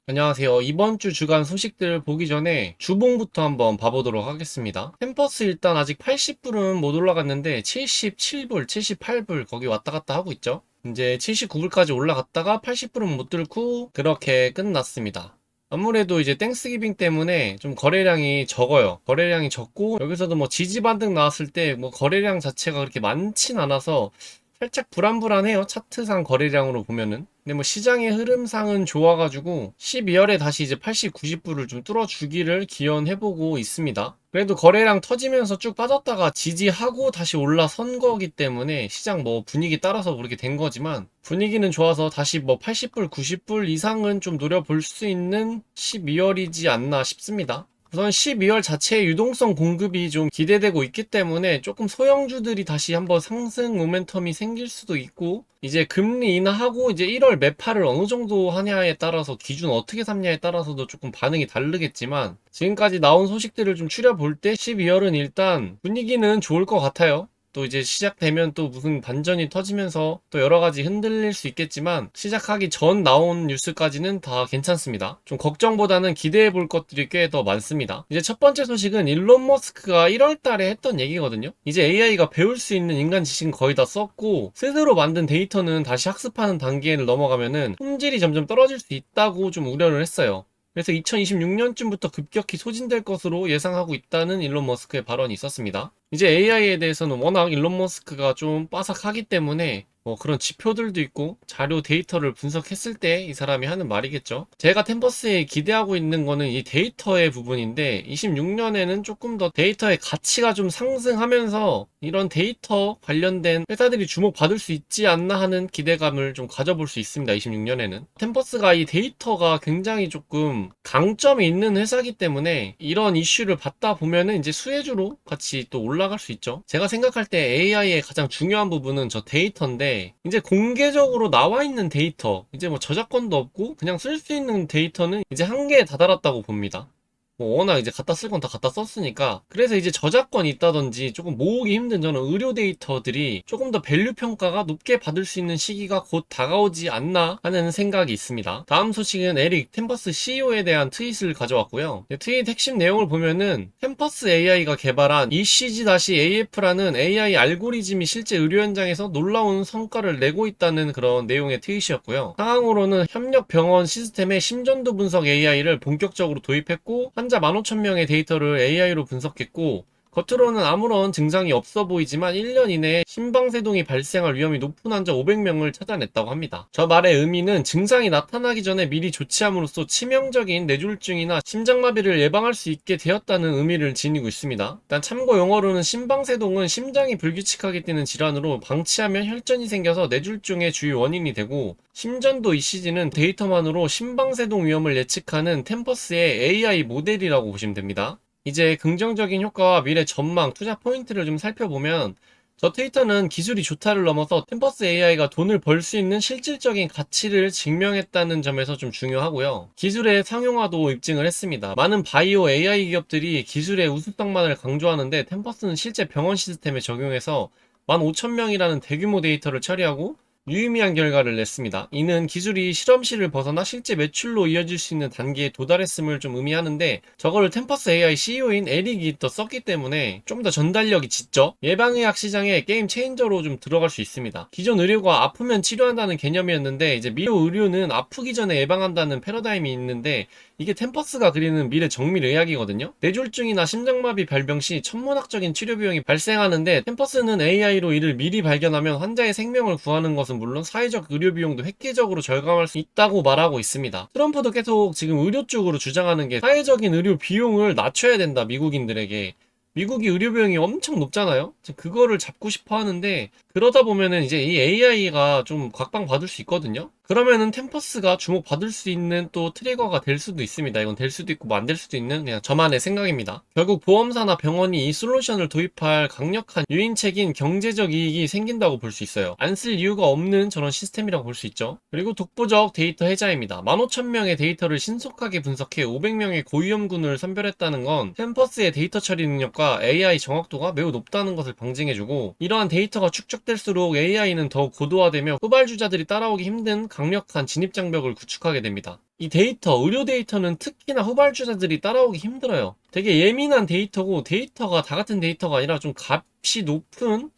안녕하세요. 이번 주 주간 소식들 보기 전에 주봉부터 한번 봐보도록 하겠습니다. 템퍼스 일단 아직 80불은 못 올라갔는데 77불, 78불 거기 왔다 갔다 하고 있죠. 이제 79불까지 올라갔다가 80불은 못 뚫고 그렇게 끝났습니다. 아무래도 이제 땡스기빙 때문에 좀 거래량이 적어요. 거래량이 적고 여기서도 뭐 지지 반등 나왔을 때 뭐 거래량 자체가 그렇게 많진 않아서 살짝 불안불안해요. 차트상 거래량으로 보면은. 근데 뭐 시장의 흐름상은 좋아가지고 12월에 다시 이제 80, 90불을 좀 뚫어주기를 기원해보고 있습니다. 그래도 거래량 터지면서 쭉 빠졌다가 지지하고 다시 올라선 거기 때문에 시장 뭐 분위기 따라서 그렇게 된 거지만 분위기는 좋아서 다시 뭐 80불, 90불 이상은 좀 노려볼 수 있는 12월이지 않나 싶습니다. 우선 12월 자체의 유동성 공급이 좀 기대되고 있기 때문에 조금 소형주들이 다시 한번 상승 모멘텀이 생길 수도 있고, 이제 금리 인하하고 이제 1월 매파를 어느 정도 하냐에 따라서 기준 어떻게 삼냐에 따라서도 조금 반응이 다르겠지만, 지금까지 나온 소식들을 좀 추려볼 때 12월은 일단 분위기는 좋을 것 같아요. 또 이제 시작되면 또 무슨 반전이 터지면서 또 여러 가지 흔들릴 수 있겠지만 시작하기 전 나온 뉴스까지는 다 괜찮습니다. 좀 걱정보다는 기대해 볼 것들이 꽤 더 많습니다. 이제 첫 번째 소식은 일론 머스크가 1월 달에 했던 얘기거든요. 이제 AI가 배울 수 있는 인간 지식은 거의 다 썼고 스스로 만든 데이터는 다시 학습하는 단계를 넘어가면은 품질이 점점 떨어질 수 있다고 좀 우려를 했어요. 그래서 2026년쯤부터 급격히 소진될 것으로 예상하고 있다는 일론 머스크의 발언이 있었습니다. 이제 AI에 대해서는 워낙 일론 머스크가 좀 빠삭하기 때문에 뭐 그런 지표들도 있고 자료 데이터를 분석했을 때 이 사람이 하는 말이겠죠. 제가 템퍼스에 기대하고 있는 거는 이 데이터의 부분인데 26년에는 조금 더 데이터의 가치가 좀 상승하면서 이런 데이터 관련된 회사들이 주목받을 수 있지 않나 하는 기대감을 좀 가져볼 수 있습니다. 26년에는 템퍼스가 이 데이터가 굉장히 조금 강점이 있는 회사이기 때문에 이런 이슈를 받다 보면은 이제 수혜주로 같이 또 올라갈 수 있죠. 제가 생각할 때 AI의 가장 중요한 부분은 저 데이터인데, 이제 공개적으로 나와 있는 데이터, 이제 뭐 저작권도 없고 그냥 쓸 수 있는 데이터는 이제 한계에 다다랐다고 봅니다. 뭐 워낙 이제 갖다 쓸 건 다 갖다 썼으니까. 그래서 이제 저작권이 있다든지 조금 모으기 힘든 저는 의료 데이터들이 조금 더 밸류 평가가 높게 받을 수 있는 시기가 곧 다가오지 않나 하는 생각이 있습니다. 다음 소식은 에릭 템퍼스 CEO에 대한 트윗을 가져왔고요. 트윗 핵심 내용을 보면은 템퍼스 AI가 개발한 ECG-AF라는 AI 알고리즘이 실제 의료 현장에서 놀라운 성과를 내고 있다는 그런 내용의 트윗이었고요. 상황으로는 협력 병원 시스템에 심전도 분석 AI를 본격적으로 도입했고 환자 15,000명의 데이터를 AI로 분석했고, 겉으로는 아무런 증상이 없어 보이지만 1년 이내에 심방세동이 발생할 위험이 높은 환자 500명을 찾아냈다고 합니다. 저 말의 의미는 증상이 나타나기 전에 미리 조치함으로써 치명적인 뇌졸중이나 심장마비를 예방할 수 있게 되었다는 의미를 지니고 있습니다. 일단 참고 용어로는 심방세동은 심장이 불규칙하게 뛰는 질환으로 방치하면 혈전이 생겨서 뇌졸중의 주요 원인이 되고, 심전도 ECG는 데이터만으로 심방세동 위험을 예측하는 템퍼스의 AI 모델이라고 보시면 됩니다. 이제 긍정적인 효과와 미래 전망, 투자 포인트를 좀 살펴보면 저 트위터는 기술이 좋다를 넘어서 템퍼스 AI가 돈을 벌 수 있는 실질적인 가치를 증명했다는 점에서 좀 중요하고요. 기술의 상용화도 입증을 했습니다. 많은 바이오 AI 기업들이 기술의 우수성만을 강조하는데 템퍼스는 실제 병원 시스템에 적용해서 15,000명이라는 대규모 데이터를 처리하고 유의미한 결과를 냈습니다. 이는 기술이 실험실을 벗어나 실제 매출로 이어질 수 있는 단계에 도달했음을 좀 의미하는데, 저거를 템퍼스 AI CEO인 에릭이 또 썼기 때문에 좀 더 전달력이 짙죠. 예방의학 시장에 게임 체인저로 좀 들어갈 수 있습니다. 기존 의료가 아프면 치료한다는 개념이었는데 이제 미래 의료는 아프기 전에 예방한다는 패러다임이 있는데, 이게 템퍼스가 그리는 미래 정밀의학이거든요. 뇌졸중이나 심장마비 발병 시 천문학적인 치료 비용이 발생하는데, 템퍼스는 AI로 이를 미리 발견하면 환자의 생명을 구하는 것은 물론 사회적 의료 비용도 획기적으로 절감할 수 있다고 말하고 있습니다. 트럼프도 계속 지금 의료 쪽으로 주장하는 게 사회적인 의료 비용을 낮춰야 된다, 미국인들에게. 미국이 의료 비용이 엄청 높잖아요. 그거를 잡고 싶어 하는데, 그러다 보면은 이제 이 AI가 좀 각광받을 수 있거든요. 그러면은 템퍼스가 주목받을 수 있는 또 트리거가 될 수도 있습니다. 이건 될 수도 있고 뭐 안 될 수도 있는 그냥 저만의 생각입니다. 결국 보험사나 병원이 이 솔루션을 도입할 강력한 유인책인 경제적 이익이 생긴다고 볼 수 있어요. 안 쓸 이유가 없는 저런 시스템이라고 볼 수 있죠. 그리고 독보적 데이터 해자입니다. 15,000명의 데이터를 신속하게 분석해 500명의 고위험군을 선별했다는 건 템퍼스의 데이터 처리 능력과 AI 정확도가 매우 높다는 것을 방증해주고, 이러한 데이터가 축적될수록 AI는 더 고도화되며 후발주자들이 따라오기 힘든 강력한 진입장벽을 구축하게 됩니다. 이 데이터, 의료 데이터는 특히나 후발주자들이 따라오기 힘들어요. 되게 예민한 데이터고 데이터가 다 같은 데이터가 아니라 좀 값이 높은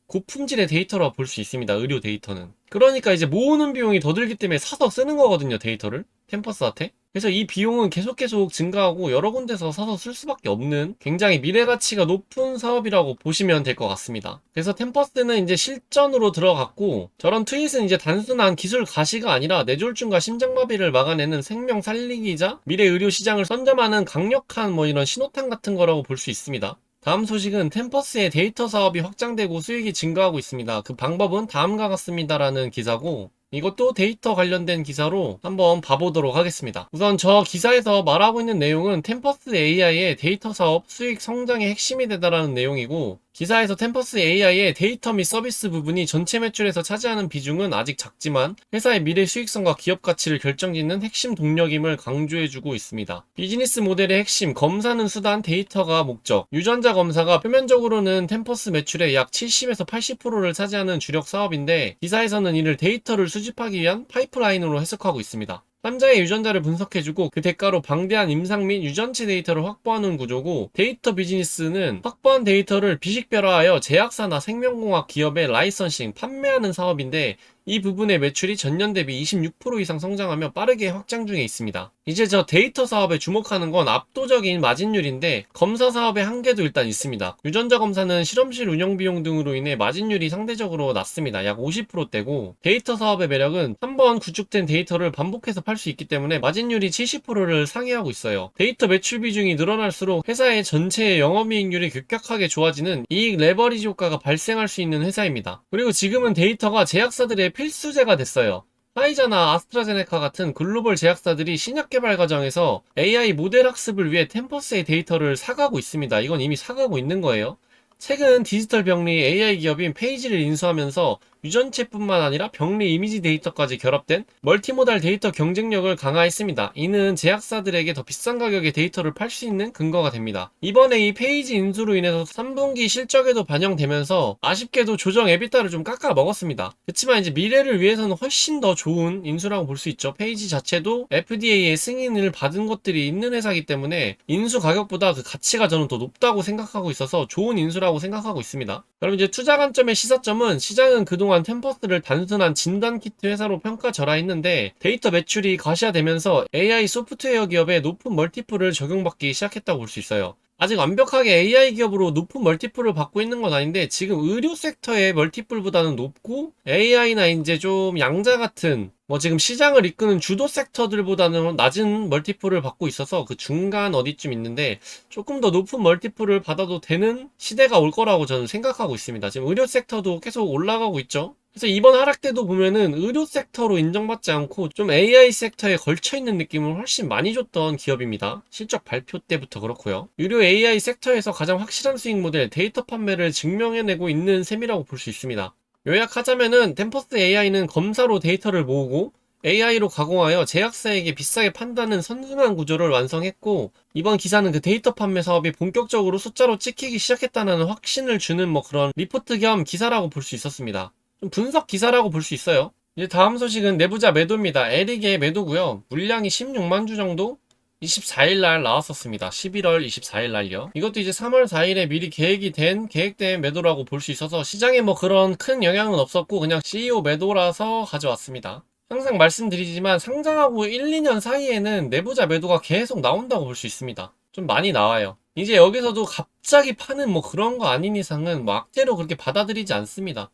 고품질의 데이터라고 볼 수 있습니다. 의료 데이터는. 그러니까 이제 모으는 비용이 더 들기 때문에 사서 쓰는 거거든요. 데이터를. 캠퍼스한테. 그래서 이 비용은 계속 증가하고 여러 군데서 사서 쓸 수밖에 없는 굉장히 미래 가치가 높은 사업이라고 보시면 될 것 같습니다. 그래서 템퍼스는 이제 실전으로 들어갔고 저런 트윗은 이제 단순한 기술 가시가 아니라 뇌졸중과 심장마비를 막아내는 생명 살리기이자 미래 의료 시장을 선점하는 강력한 뭐 이런 신호탄 같은 거라고 볼 수 있습니다. 다음 소식은 템퍼스의 데이터 사업이 확장되고 수익이 증가하고 있습니다. 그 방법은 다음과 같습니다라는 기사고 이것도 데이터 관련된 기사로 한번 봐보도록 하겠습니다. 우선 저 기사에서 말하고 있는 내용은 템퍼스 AI의 데이터 사업 수익 성장의 핵심이 되다라는 내용이고 기사에서 템퍼스 AI의 데이터 및 서비스 부분이 전체 매출에서 차지하는 비중은 아직 작지만 회사의 미래 수익성과 기업 가치를 결정짓는 핵심 동력임을 강조해주고 있습니다. 비즈니스 모델의 핵심, 검사는 수단, 데이터가 목적. 유전자 검사가 표면적으로는 템퍼스 매출의 약 70에서 80%를 차지하는 주력 사업인데 기사에서는 이를 데이터를 수집하기 위한 파이프라인으로 해석하고 있습니다. 환자의 유전자를 분석해주고 그 대가로 방대한 임상 및 유전치 데이터를 확보하는 구조고 데이터 비즈니스는 확보한 데이터를 비식별화하여 제약사나 생명공학 기업에 라이선싱, 판매하는 사업인데 이 부분의 매출이 전년 대비 26% 이상 성장하며 빠르게 확장 중에 있습니다. 이제 저 데이터 사업에 주목하는 건 압도적인 마진율인데 검사 사업의 한계도 일단 있습니다. 유전자 검사는 실험실 운영 비용 등으로 인해 마진율이 상대적으로 낮습니다. 약 50%대고 데이터 사업의 매력은 한번 구축된 데이터를 반복해서 팔 수 있기 때문에 마진율이 70%를 상회하고 있어요. 데이터 매출 비중이 늘어날수록 회사의 전체 영업이익률이 급격하게 좋아지는 이익 레버리지 효과가 발생할 수 있는 회사입니다. 그리고 지금은 데이터가 제약사들의 필수제가 됐어요. 화이자나 아스트라제네카 같은 글로벌 제약사들이 신약 개발 과정에서 AI 모델 학습을 위해 템퍼스의 데이터를 사가고 있습니다. 이건 이미 사가고 있는 거예요. 최근 디지털 병리 AI 기업인 페이지를 인수하면서 유전체뿐만 아니라 병리 이미지 데이터까지 결합된 멀티모달 데이터 경쟁력을 강화했습니다. 이는 제약사들에게 더 비싼 가격의 데이터를 팔 수 있는 근거가 됩니다. 이번에 이 페이지 인수로 인해서 3분기 실적에도 반영되면서 아쉽게도 조정 에비타를 좀 깎아 먹었습니다. 그렇지만 이제 미래를 위해서는 훨씬 더 좋은 인수라고 볼 수 있죠. 페이지 자체도 FDA의 승인을 받은 것들이 있는 회사이기 때문에 인수 가격보다 그 가치가 저는 더 높다고 생각하고 있어서 좋은 인수라고 생각하고 있습니다. 그럼 이제 투자 관점의 시사점은 시장은 그동안 템퍼스를 단순한 진단키트 회사로 평가절하했는데 데이터 매출이 가시화되면서 AI 소프트웨어 기업에 높은 멀티플을 적용받기 시작했다고 볼 수 있어요. 아직 완벽하게 AI 기업으로 높은 멀티플을 받고 있는 건 아닌데 지금 의료 섹터의 멀티플보다는 높고 AI나 이제 좀 양자 같은 뭐 지금 시장을 이끄는 주도 섹터들보다는 낮은 멀티플을 받고 있어서 그 중간 어디쯤 있는데 조금 더 높은 멀티플을 받아도 되는 시대가 올 거라고 저는 생각하고 있습니다. 지금 의료 섹터도 계속 올라가고 있죠. 그래서 이번 하락 때도 보면은 의료 섹터로 인정받지 않고 좀 AI 섹터에 걸쳐있는 느낌을 훨씬 많이 줬던 기업입니다. 실적 발표 때부터 그렇고요. 의료 AI 섹터에서 가장 확실한 수익 모델 데이터 판매를 증명해내고 있는 셈이라고 볼 수 있습니다. 요약하자면은 템퍼스 AI는 검사로 데이터를 모으고 AI로 가공하여 제약사에게 비싸게 판다는 선순환 구조를 완성했고 이번 기사는 그 데이터 판매 사업이 본격적으로 숫자로 찍히기 시작했다는 확신을 주는 뭐 그런 리포트 겸 기사라고 볼 수 있었습니다. 좀 분석 기사라고 볼 수 있어요. 이제 다음 소식은 내부자 매도입니다. 에릭의 매도고요. 물량이 16만 주 정도 24일 날 나왔었습니다. 11월 24일 날요. 이것도 이제 3월 4일에 미리 계획된 매도라고 볼 수 있어서 시장에 뭐 그런 큰 영향은 없었고 그냥 CEO 매도라서 가져왔습니다. 항상 말씀드리지만 상장하고 1, 2년 사이에는 내부자 매도가 계속 나온다고 볼 수 있습니다. 좀 많이 나와요. 이제 여기서도 갑자기 파는 뭐 그런 거 아닌 이상은 뭐 악재로 그렇게 받아들이지 않습니다.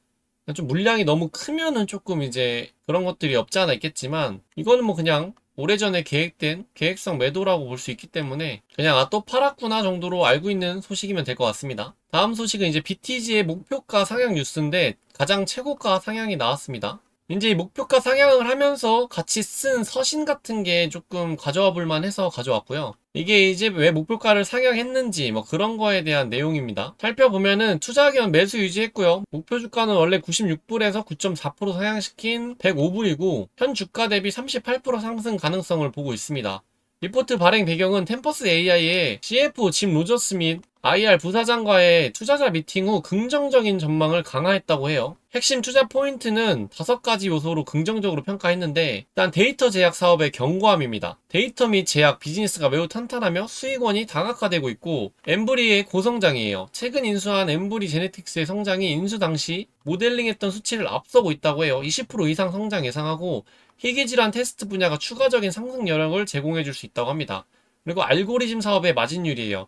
좀 물량이 너무 크면은 조금 이제 그런 것들이 없지 않아 있겠지만 이거는 뭐 그냥 오래전에 계획된 계획성 매도라고 볼 수 있기 때문에 그냥 또 팔았구나 정도로 알고 있는 소식이면 될 것 같습니다. 다음 소식은 이제 BTG의 목표가 상향 뉴스인데 가장 최고가 상향이 나왔습니다. 이제 이 목표가 상향을 하면서 같이 쓴 서신 같은 게 조금 가져와 볼만 해서 가져왔고요. 이게 이제 왜 목표가를 상향했는지 뭐 그런 거에 대한 내용입니다. 살펴보면은 투자 의견 매수 유지했고요. 목표 주가는 원래 96불에서 9.4% 상향시킨 105불이고 현 주가 대비 38% 상승 가능성을 보고 있습니다. 리포트 발행 배경은 템퍼스 AI의 CFO 짐 로저스 및 IR 부사장과의 투자자 미팅 후 긍정적인 전망을 강화했다고 해요. 핵심 투자 포인트는 5가지 요소로 긍정적으로 평가했는데, 일단 데이터 제약 사업의 견고함입니다. 데이터 및 제약 비즈니스가 매우 탄탄하며 수익원이 다각화되고 있고, 엠브리의 고성장이에요. 최근 인수한 엠브리 제네틱스의 성장이 인수 당시 모델링했던 수치를 앞서고 있다고 해요. 20% 이상 성장 예상하고, 희귀질환 테스트 분야가 추가적인 상승 여력을 제공해 줄 수 있다고 합니다. 그리고 알고리즘 사업의 마진율이에요.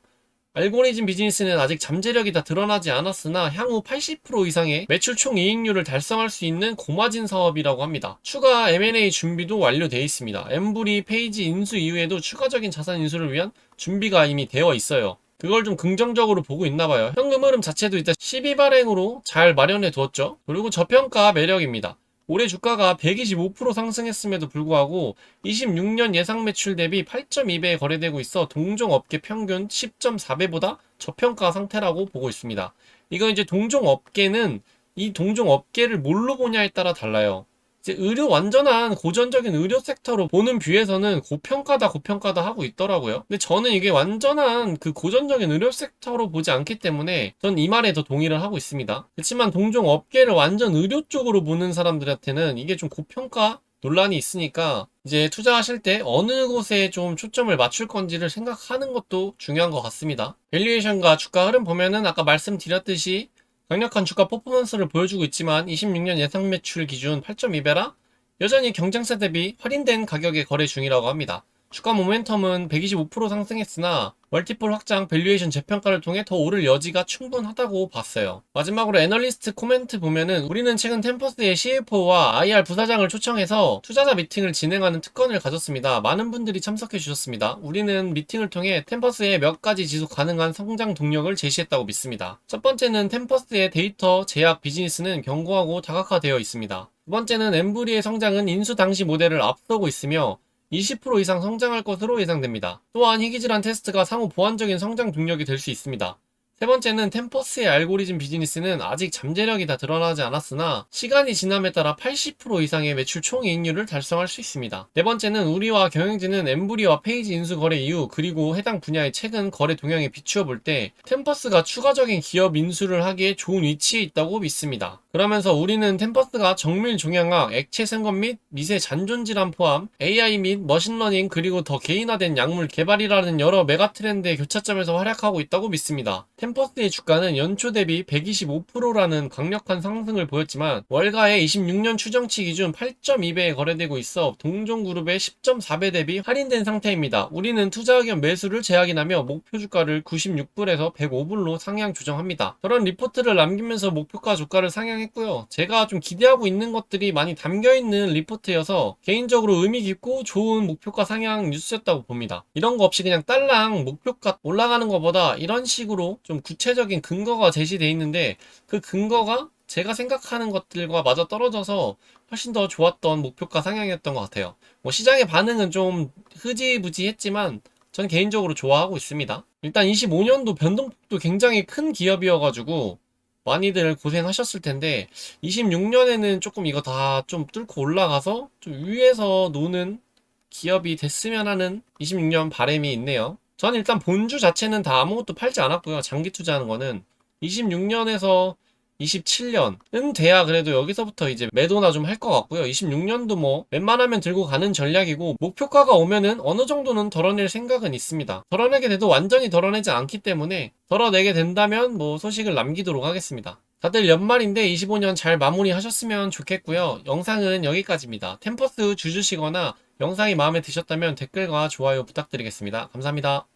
알고리즘 비즈니스는 아직 잠재력이 다 드러나지 않았으나 향후 80% 이상의 매출 총이익률을 달성할 수 있는 고마진 사업이라고 합니다. 추가 M&A 준비도 완료되어 있습니다. 엠브리 페이지 인수 이후에도 추가적인 자산 인수를 위한 준비가 이미 되어 있어요. 그걸 좀 긍정적으로 보고 있나봐요. 현금 흐름 자체도 일단 12발행으로 잘 마련해 두었죠. 그리고 저평가 매력입니다. 올해 주가가 125% 상승했음에도 불구하고 26년 예상 매출 대비 8.2배에 거래되고 있어 동종 업계 평균 10.4배보다 저평가 상태라고 보고 있습니다. 이건 이제 동종 업계는 이 동종 업계를 뭘로 보냐에 따라 달라요. 이제 의료 완전한 고전적인 의료 섹터로 보는 뷰에서는 고평가다 하고 있더라고요. 근데 저는 이게 완전한 그 고전적인 의료 섹터로 보지 않기 때문에 전 이 말에 더 동의를 하고 있습니다. 그렇지만 동종 업계를 완전 의료 쪽으로 보는 사람들한테는 이게 좀 고평가 논란이 있으니까 이제 투자하실 때 어느 곳에 좀 초점을 맞출 건지를 생각하는 것도 중요한 것 같습니다. 밸류에이션과 주가 흐름 보면은 아까 말씀드렸듯이 강력한 주가 퍼포먼스를 보여주고 있지만 26년 예상 매출 기준 8.2배라 여전히 경쟁사 대비 할인된 가격에 거래 중이라고 합니다. 주가 모멘텀은 125% 상승했으나 멀티플 확장, 밸류에이션 재평가를 통해 더 오를 여지가 충분하다고 봤어요. 마지막으로 애널리스트 코멘트 보면은 우리는 최근 템퍼스의 CFO와 IR 부사장을 초청해서 투자자 미팅을 진행하는 특권을 가졌습니다. 많은 분들이 참석해 주셨습니다. 우리는 미팅을 통해 템퍼스의 몇 가지 지속 가능한 성장 동력을 제시했다고 믿습니다. 첫 번째는 템퍼스의 데이터 제약 비즈니스는 견고하고 다각화되어 있습니다. 두 번째는 엠브리의 성장은 인수 당시 모델을 앞서고 있으며 20% 이상 성장할 것으로 예상됩니다. 또한 희귀질환 테스트가 상호 보완적인 성장 동력이 될 수 있습니다. 세 번째는 템퍼스의 알고리즘 비즈니스는 아직 잠재력이 다 드러나지 않았으나 시간이 지남에 따라 80% 이상의 매출 총이익률을 달성할 수 있습니다. 네 번째는 우리와 경영진은 엠브리와 페이지 인수 거래 이후 그리고 해당 분야의 최근 거래 동향에 비추어 볼 때 템퍼스가 추가적인 기업 인수를 하기에 좋은 위치에 있다고 믿습니다. 그러면서 우리는 템퍼스가 정밀 종양학, 액체 생검 및 미세 잔존 질환 포함 AI 및 머신러닝 그리고 더 개인화된 약물 개발이라는 여러 메가 트렌드의 교차점에서 활약하고 있다고 믿습니다. 템퍼스의 주가는 연초 대비 125%라는 강력한 상승을 보였지만 월가의 26년 추정치 기준 8.2배에 거래되고 있어 동종그룹의 10.4배 대비 할인된 상태입니다. 우리는 투자 의견 매수를 재확인하며 목표 주가를 96불에서 105불로 상향 조정합니다. 저런 리포트를 남기면서 목표가 주가를 상향했고요. 제가 좀 기대하고 있는 것들이 많이 담겨있는 리포트여서 개인적으로 의미 깊고 좋은 목표가 상향 뉴스였다고 봅니다. 이런 거 없이 그냥 딸랑 목표가 올라가는 것보다 이런 식으로 좀 구체적인 근거가 제시되어 있는데 그 근거가 제가 생각하는 것들과 맞아 떨어져서 훨씬 더 좋았던 목표가 상향이었던 것 같아요. 뭐 시장의 반응은 좀 흐지부지했지만 전 개인적으로 좋아하고 있습니다. 일단 25년도 변동폭도 굉장히 큰 기업이어가지고 많이들 고생하셨을 텐데 26년에는 조금 이거 다 좀 뚫고 올라가서 좀 위에서 노는 기업이 됐으면 하는 26년 바람이 있네요. 전 일단 본주 자체는 다 아무것도 팔지 않았고요. 장기 투자하는 거는 26년에서 27년은 돼야 그래도 여기서부터 이제 매도나 좀 할 것 같고요. 26년도 뭐 웬만하면 들고 가는 전략이고 목표가가 오면은 어느 정도는 덜어낼 생각은 있습니다. 덜어내게 돼도 완전히 덜어내지 않기 때문에 덜어내게 된다면 뭐 소식을 남기도록 하겠습니다. 다들 연말인데 25년 잘 마무리하셨으면 좋겠고요. 영상은 여기까지입니다. 템퍼스 주주시거나 영상이 마음에 드셨다면 댓글과 좋아요 부탁드리겠습니다. 감사합니다.